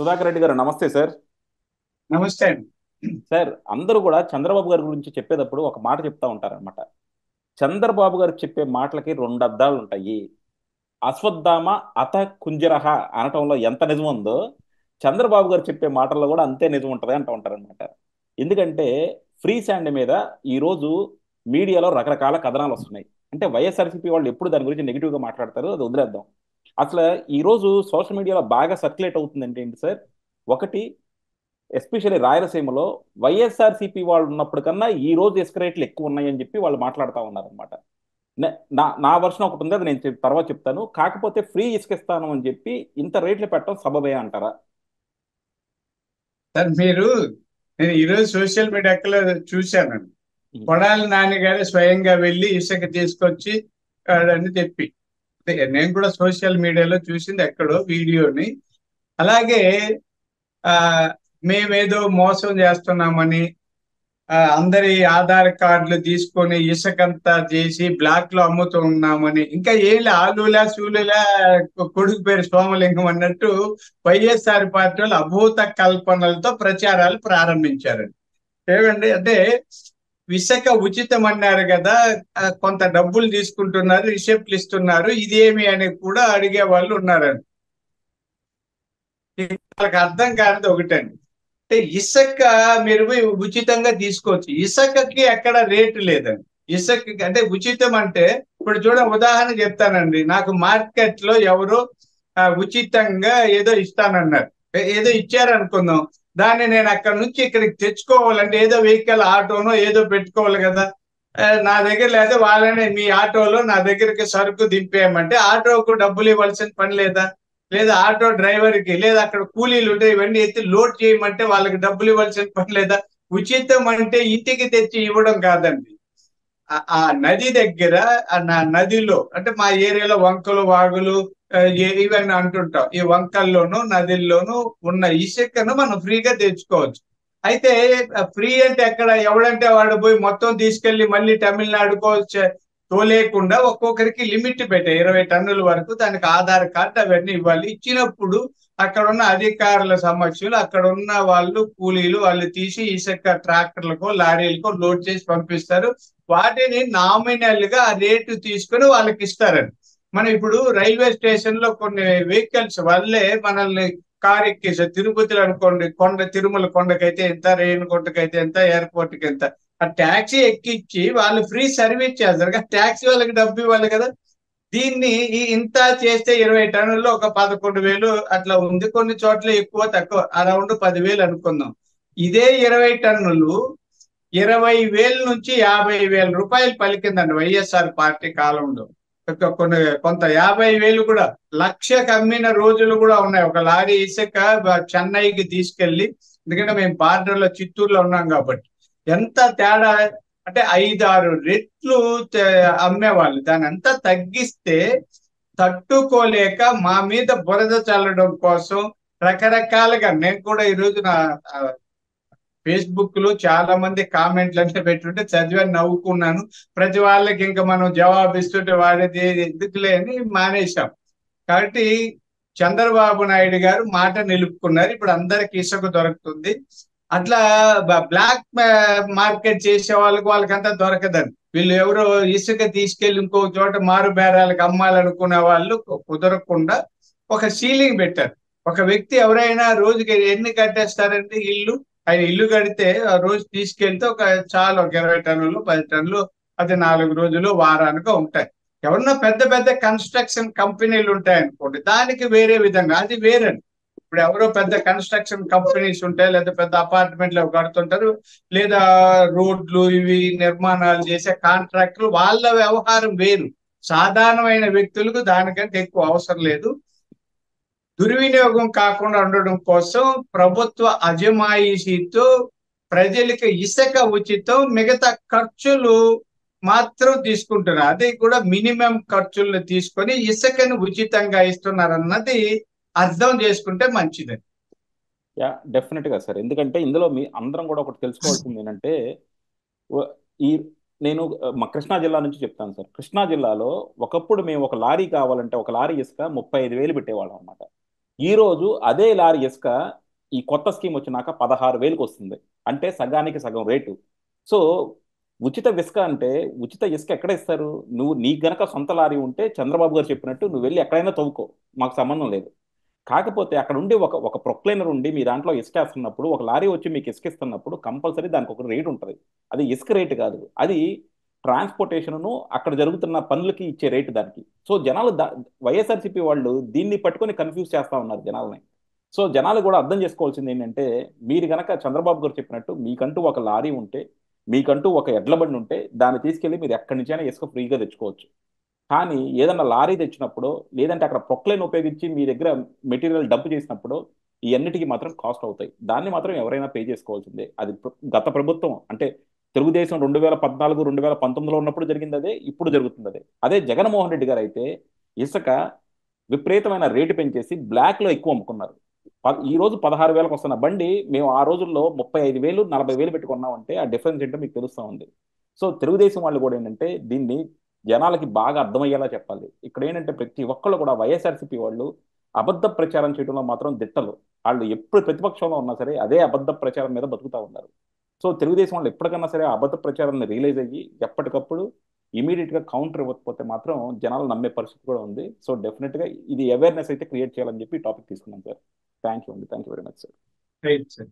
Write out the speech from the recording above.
సుధాకర్ రెడ్డి గారు నమస్తే సార్. నమస్తే అండి. సార్, అందరూ కూడా చంద్రబాబు గారి గురించి చెప్పేటప్పుడు ఒక మాట చెప్తా ఉంటారన్నమాట. చంద్రబాబు గారు చెప్పే మాటలకి రెండు అర్థాలు ఉంటాయి. అశ్వత్థామ అత కుంజరహ అనటంలో ఎంత నిజం ఉందో, చంద్రబాబు గారు చెప్పే మాటల్లో కూడా అంతే నిజం ఉంటుంది అంటూ ఉంటారన్నమాట. ఎందుకంటే ఫ్రీ శాండ్ మీద ఈరోజు మీడియాలో రకరకాల కథనాలు వస్తున్నాయి. అంటే వైఎస్ఆర్సీపీ వాళ్ళు ఎప్పుడు దాని గురించి నెగిటివ్గా మాట్లాడతారు, అది వదిలేద్దాం. అసలు ఈరోజు సోషల్ మీడియాలో బాగా సర్క్యులేట్ అవుతుందంటే ఏంటి సార్? ఒకటి, ఎస్పెషల్లీ రాయలసీమలో వైఎస్ఆర్సీపీ వాళ్ళు ఉన్నప్పుడు కన్నా ఈ రోజు ఇసుక రేట్లు ఎక్కువ ఉన్నాయని చెప్పి వాళ్ళు మాట్లాడుతూ ఉన్నారనమాట. నా నా వర్షన్ ఒకటి ఉంది, అది నేను తర్వాత చెప్తాను. కాకపోతే ఫ్రీ ఇసుక ఇస్తాను అని చెప్పి ఇంత రేట్లు పెట్టడం సబబే అంటారా? సార్ నేను ఈరోజు సోషల్ మీడియాలో చూశానండి. ఉమ్. కొడాలి నాని గారు స్వయంగా వెళ్ళి ఇసుక తీసుకొచ్చి అని చెప్పి నేను కూడా సోషల్ మీడియాలో చూసింది ఎక్కడో వీడియోని. అలాగే ఆ మేమేదో మోసం చేస్తున్నామని అందరి ఆధార్ కార్డులు తీసుకొని ఇసుకంతా చేసి బ్లాక్ లో అమ్ముతూ ఉన్నామని, ఇంకా ఏం ఆలులా సూలులా కొడుకు పేరు సోమలింగం అన్నట్టు వైఎస్ఆర్ పార్టీ వాళ్ళు అభూత కల్పనలతో ప్రచారాలు ప్రారంభించారండి. ఏమండి అంటే ఇసుక ఉచితం అన్నారు కదా, కొంత డబ్బులు తీసుకుంటున్నారు, రిసిప్ట్లు ఇస్తున్నారు, ఇదేమి అని కూడా అడిగే వాళ్ళు ఉన్నారండి. వాళ్ళకి అర్థం కానిది ఒకటండి. అంటే ఇసుక మీరు పోయి ఉచితంగా తీసుకోవచ్చు, ఇసుకకి ఎక్కడ రేటు లేదండి. ఇసుక అంటే ఉచితం అంటే ఇప్పుడు ఉదాహరణ చెప్తానండి. నాకు మార్కెట్ లో ఎవరు ఉచితంగా ఏదో ఇస్తానన్నారు, ఏదో ఇచ్చారనుకుందాం. దాన్ని నేను అక్కడ నుంచి ఇక్కడికి తెచ్చుకోవాలంటే ఏదో వెహికల్ ఆటోనో ఏదో పెట్టుకోవాలి కదా. నా దగ్గర లేదా వాళ్ళని మీ ఆటోలో నా దగ్గరికి సరుకు దింపేయమంటే ఆటోకు డబ్బులు ఇవ్వాల్సిన పని లేదా? లేదా ఆటో డ్రైవర్ కి, లేదా అక్కడ కూలీలు ఉంటాయి, ఇవన్నీ ఎత్తి లోడ్ చేయమంటే వాళ్ళకి డబ్బులు ఇవ్వాల్సిన పని లేదా? ఉచితం అంటే ఇంటికి తెచ్చి ఇవ్వడం కాదండి. ఆ నది దగ్గర, నదిలో అంటే మా ఏరియాలో వంకలు వాగులు ఇవన్నీ అంటుంటాం. ఈ వంకల్లోనూ నదిల్లోనూ ఉన్న ఇసుకను మనం ఫ్రీగా తెచ్చుకోవచ్చు. అయితే ఫ్రీ అంటే ఎక్కడ, ఎవడంటే వాడు పోయి మొత్తం తీసుకెళ్లి మళ్ళీ తమిళనాడుకో తోలేకుండా ఒక్కొక్కరికి లిమిట్ పెట్టే 20 టన్నుల వరకు, దానికి ఆధార్ కార్డు అవన్నీ ఇవ్వాలి. ఇచ్చినప్పుడు అక్కడ ఉన్న అధికారుల సమక్షంలో అక్కడ ఉన్న వాళ్ళు కూలీలు వాళ్ళు తీసి ఇసుక ట్రాక్టర్లకో లారీలకో లోడ్ చేసి పంపిస్తారు. వాటిని నామినల్ గా ఆ రేటు తీసుకుని వాళ్ళకి ఇస్తారండి. మనం ఇప్పుడు రైల్వే స్టేషన్ లో కొన్ని వెహికల్స్ వల్లే మనల్ని కార్ ఎక్కేసారు. తిరుపతిలో అనుకోండి, తిరుమల కొండకైతే ఎంత, రేణిగుంటకైతే ఎంత, ఎయిర్పోర్ట్ కి ఎంత, ఆ ట్యాక్సీ ఎక్కిచ్చి వాళ్ళు ఫ్రీ సర్వీస్ చేస్తారు కదా, ట్యాక్సీ వాళ్ళకి డబ్బు ఇవ్వాలి కదా. దీన్ని ఇంత చేస్తే 20 టన్నుల్లో ఒక 11,000 అట్లా ఉంది. కొన్ని చోట్ల ఎక్కువ తక్కువ అరౌండ్ 10,000 అనుకుందాం. ఇదే 20 టన్నులు 20,000 నుంచి 50,000 రూపాయలు పలికిందండి వైఎస్ఆర్ పార్టీ కాలంలో. కొన్ని కొంత 50,000 కూడా లక్షకు అమ్మిన రోజులు కూడా ఉన్నాయి. ఒక లారీ ఇసుక చెన్నైకి తీసుకెళ్లి, ఎందుకంటే మేము బార్డర్ లో చిత్తూరులో ఉన్నాం కాబట్టి ఎంత తేడా అంటే 5-6 రెట్లు అమ్మేవాళ్ళు. దాని అంతా తగ్గిస్తే తట్టుకోలేక మా మీద బురద చల్లడం కోసం రకరకాలుగా నేను కూడా ఈ రోజు నా ఫేస్బుక్ లో చాలా మంది కామెంట్లు అంటే పెట్టుంటే చదివాను, నవ్వుకున్నాను. ప్రతి వాళ్ళకి ఇంకా మనం జవాబు ఇస్తుంటే వాడేది ఎందుకులే అని మానేశాం. కాబట్టి చంద్రబాబు నాయుడు గారు మాట నిలుపుకున్నారు. ఇప్పుడు అందరికి ఇసుక దొరుకుతుంది. అట్లా బ్లాక్ మార్కెట్ చేసే వాళ్ళకంతా దొరకదండి. వీళ్ళు ఎవరో ఇసుక తీసుకెళ్లి ఇంకో చోట మారు బేరాలకు అమ్మాలనుకునే వాళ్ళు కుదరకుండా ఒక సీలింగ్ పెట్టారు. ఒక వ్యక్తి ఎవరైనా రోజుకి ఎన్ని కట్టేస్తారంటే ఇల్లు, ఆయన ఇల్లు కడితే ఆ రోజు తీసుకెళ్తే చాలా ఒక 20 టన్నులు 10 టన్నులు, అది 4 రోజులు వారానికి ఉంటాయి. ఎవరన్నా పెద్ద పెద్ద కన్స్ట్రక్షన్ కంపెనీలు ఉంటాయనుకోండి, దానికి వేరే విధంగా, అది వేరే. ఇప్పుడు ఎవరో పెద్ద కన్స్ట్రక్షన్ కంపెనీస్ ఉంటాయి, లేదా పెద్ద అపార్ట్మెంట్లు కడుతుంటారు, లేదా రోడ్లు ఇవి నిర్మాణాలు చేసే కాంట్రాక్టులు, వాళ్ళ వ్యవహారం వేరు. సాధారణమైన వ్యక్తులకు దానికంటే ఎక్కువ అవసరం లేదు. దుర్వినియోగం కాకుండా ఉండడం కోసం ప్రభుత్వ అజమాయిషీతో ప్రజలకు ఇసుక ఉచితం, మిగతా ఖర్చులు మాత్రం తీసుకుంటున్నారు. అది కూడా మినిమం ఖర్చులను తీసుకొని ఇసుకను ఉచితంగా ఇస్తున్నారు అన్నది అర్థం చేసుకుంటే మంచిది. యా, డెఫినెట్ గా సార్. ఎందుకంటే ఇందులో మీ అందరం కూడా ఒకటి తెలుసుకోవాల్సింది ఏంటంటే, వ- ఈ నేను మా కృష్ణా జిల్లా నుంచి చెప్తాను సార్. కృష్ణా జిల్లాలో ఒకప్పుడు మేము ఒక లారీ కావాలంటే ఒక లారీ ఇసుక 35,000 పెట్టేవాళ్ళం అనమాట. ఈ రోజు అదే లారీ ఇసుక ఈ కొత్త స్కీమ్ వచ్చినాక 16,000కి వస్తుంది. అంటే సగానికి సగం రేటు. సో ఉచిత ఇసుక అంటే, ఉచిత ఇసుక ఎక్కడ ఇస్తారు? నువ్వు నీ గనక సొంత లారీ ఉంటే చంద్రబాబు గారు చెప్పినట్టు నువ్వు వెళ్ళి ఎక్కడైనా తవ్వుకో, మాకు సంబంధం లేదు. కాకపోతే అక్కడ ఉండి ఒక ఒక ప్రొక్లైనర్ ఉండి మీ దాంట్లో ఇసుక వేస్తున్నప్పుడు, ఒక లారీ వచ్చి మీకు ఇసుక ఇస్తున్నప్పుడు కంపల్సరీ దానికి ఒక రేట్ ఉంటుంది. అది ఇసుక రేటు కాదు, అది ట్రాన్స్పోర్టేషన్ను అక్కడ జరుగుతున్న పనులకి ఇచ్చే రేటు దానికి. సో జనాలు వైఎస్ఆర్సీపీ వాళ్ళు దీన్ని పట్టుకొని కన్ఫ్యూజ్ చేస్తా ఉన్నారు జనాల్ని. సో జనాలు కూడా అర్థం చేసుకోవాల్సింది ఏంటంటే, మీరు గనక చంద్రబాబు గారు చెప్పినట్టు మీకంటూ ఒక లారీ ఉంటే, మీకంటూ ఒక ఎడ్ల బండి ఉంటే, దాన్ని తీసుకెళ్లి మీరు ఎక్కడి నుంచైనా ఇసుక ఫ్రీగా తెచ్చుకోవచ్చు. కానీ ఏదన్నా లారీ తెచ్చినప్పుడు, లేదంటే అక్కడ ప్రొక్లైన్ ఉపయోగించి మీ దగ్గర మెటీరియల్ డంప్ చేసినప్పుడు ఈ అన్నిటికీ మాత్రం కాస్ట్ అవుతాయి. దాన్ని మాత్రం ఎవరైనా పే చేసుకోవాల్సిందే. అది గత ప్రభుత్వం అంటే తెలుగుదేశం 2014 2019లో ఉన్నప్పుడు జరిగింది అదే, ఇప్పుడు జరుగుతుంది అదే. అదే జగన్మోహన్ రెడ్డి గారు అయితే ఇసుక విపరీతమైన రేటు పెంచేసి బ్లాక్ లో ఎక్కువ అమ్ముకున్నారు. ఈ రోజు 16,000కి వస్తున్న బండి మేము ఆ రోజుల్లో 35,000 40,000 పెట్టుకున్నామంటే ఆ డిఫరెన్స్ ఏంటో మీకు తెలుస్తా ఉంది. సో తెలుగుదేశం వాళ్ళు కూడా ఏంటంటే దీన్ని జనాలకి బాగా అర్థమయ్యేలా చెప్పాలి. ఇక్కడ ఏంటంటే ప్రతి ఒక్కళ్ళు కూడా వైఎస్ఆర్సీపీ వాళ్ళు అబద్ధ ప్రచారం చేయడంలో మాత్రం దిట్టలు. వాళ్ళు ఎప్పుడు ప్రతిపక్షంలో ఉన్నా సరే అదే అబద్ధ ప్రచారం మీద బతుకుతా ఉన్నారు. సో తెలుగుదేశం వాళ్ళు ఎప్పటికన్నా సరే ఆ అబద్ధ ప్రచారాన్ని రియలైజ్ అయ్యి ఎప్పటికప్పుడు ఇమీడియట్ గా కౌంటర్ ఇవ్వకపోతే మాత్రం జనాలు నమ్మే పరిస్థితి కూడా ఉంది. సో డెఫినెట్ గా ఇది అవేర్నెస్ అయితే క్రియేట్ చేయాలని చెప్పి టాపిక్ తీసుకున్నాం సార్. థ్యాంక్ యూ అండి, thank you very much sir. Right sir.